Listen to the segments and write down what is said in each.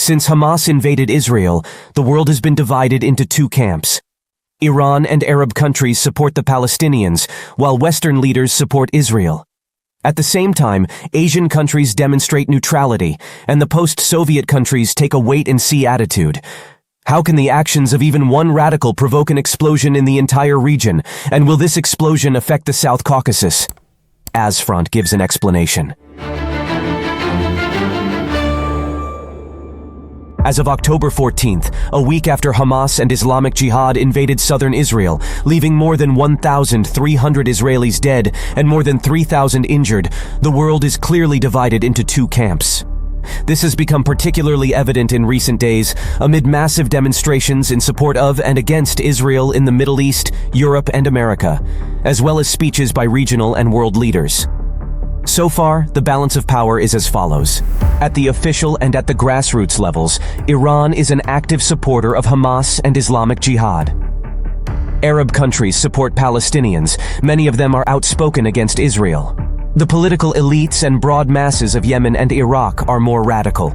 Since Hamas invaded Israel, the world has been divided into two camps. Iran and Arab countries support the Palestinians, while Western leaders support Israel. At the same time, Asian countries demonstrate neutrality, and the post-Soviet countries take a wait-and-see attitude. How can the actions of even one radical provoke an explosion in the entire region, and will this explosion affect the South Caucasus? AZfront gives an explanation. As of October 14th, a week after Hamas and Islamic Jihad invaded southern Israel, leaving more than 1,300 Israelis dead and more than 3,000 injured, the world is clearly divided into two camps. This has become particularly evident in recent days amid massive demonstrations in support of and against Israel in the Middle East, Europe, and America, as well as speeches by regional and world leaders. So far, the balance of power is as follows. At the official and at the grassroots levels, Iran is an active supporter of Hamas and Islamic Jihad. Arab countries support Palestinians. Many of them are outspoken against Israel. The political elites and broad masses of Yemen and Iraq are more radical.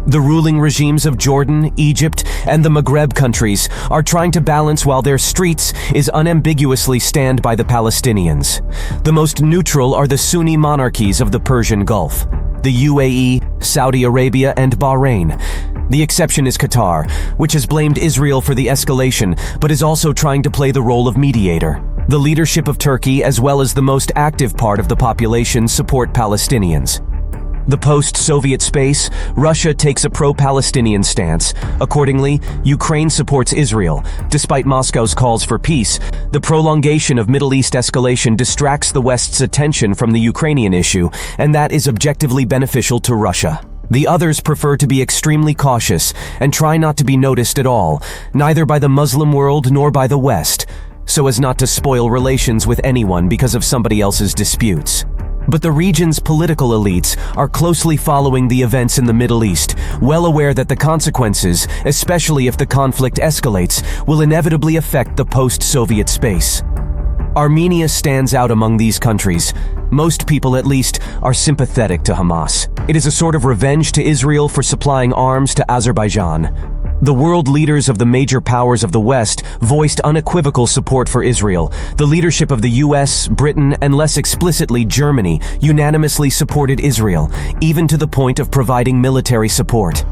The ruling regimes of Jordan, Egypt, and the Maghreb countries are trying to balance while their streets is unambiguously stand by the Palestinians. The most neutral are the Sunni monarchies of the Persian Gulf, the UAE, Saudi Arabia, and Bahrain. The exception is Qatar, which has blamed Israel for the escalation, but is also trying to play the role of mediator. The leadership of Turkey, as well as the most active part of the population, support Palestinians. The post-Soviet space, Russia takes a pro-Palestinian stance. Accordingly, Ukraine supports Israel. Despite Moscow's calls for peace, the prolongation of Middle East escalation distracts the West's attention from the Ukrainian issue, and that is objectively beneficial to Russia. The others prefer to be extremely cautious and try not to be noticed at all, neither by the Muslim world nor by the West, so as not to spoil relations with anyone because of somebody else's disputes. But the region's political elites are closely following the events in the Middle East, well aware that the consequences, especially if the conflict escalates, will inevitably affect the post-Soviet space. Armenia stands out among these countries. Most people, at least, are sympathetic to Hamas. It is a sort of revenge to Israel for supplying arms to Azerbaijan. The world leaders of the major powers of the West voiced unequivocal support for Israel. The leadership of the US, Britain, and less explicitly Germany unanimously supported Israel, even to the point of providing military support.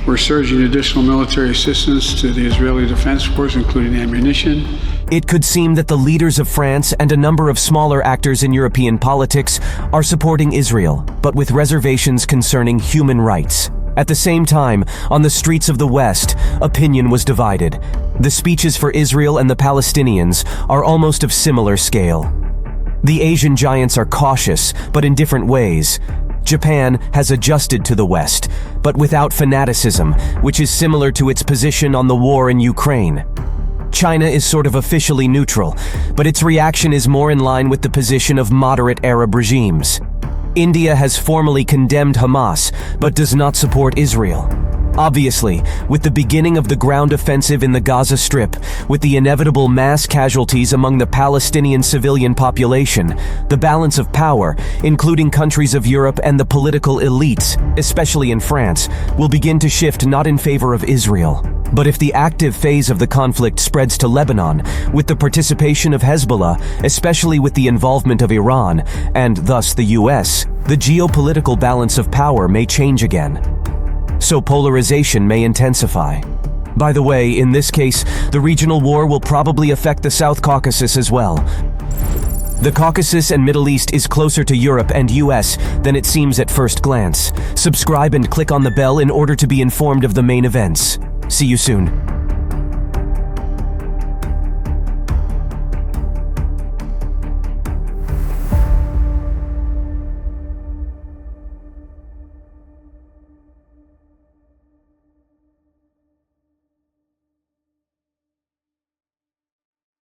We're surging additional military assistance to the Israeli Defense Force, including ammunition. It could seem that the leaders of France and a number of smaller actors in European politics are supporting Israel, but with reservations concerning human rights. At the same time, on the streets of the West, opinion was divided. The speeches for Israel and the Palestinians are almost of similar scale. The Asian giants are cautious, but in different ways. Japan has adjusted to the West, but without fanaticism, which is similar to its position on the war in Ukraine. China is sort of officially neutral, but its reaction is more in line with the position of moderate Arab regimes. India has formally condemned Hamas, but does not support Israel. Obviously, with the beginning of the ground offensive in the Gaza Strip, with the inevitable mass casualties among the Palestinian civilian population, the balance of power, including countries of Europe and the political elites, especially in France, will begin to shift not in favor of Israel. But if the active phase of the conflict spreads to Lebanon, with the participation of Hezbollah, especially with the involvement of Iran, and thus the US, the geopolitical balance of power may change again. So polarization may intensify. By the way, in this case, the regional war will probably affect the South Caucasus as well. The Caucasus and Middle East is closer to Europe and US than it seems at first glance. Subscribe and click on the bell in order to be informed of the main events. See you soon.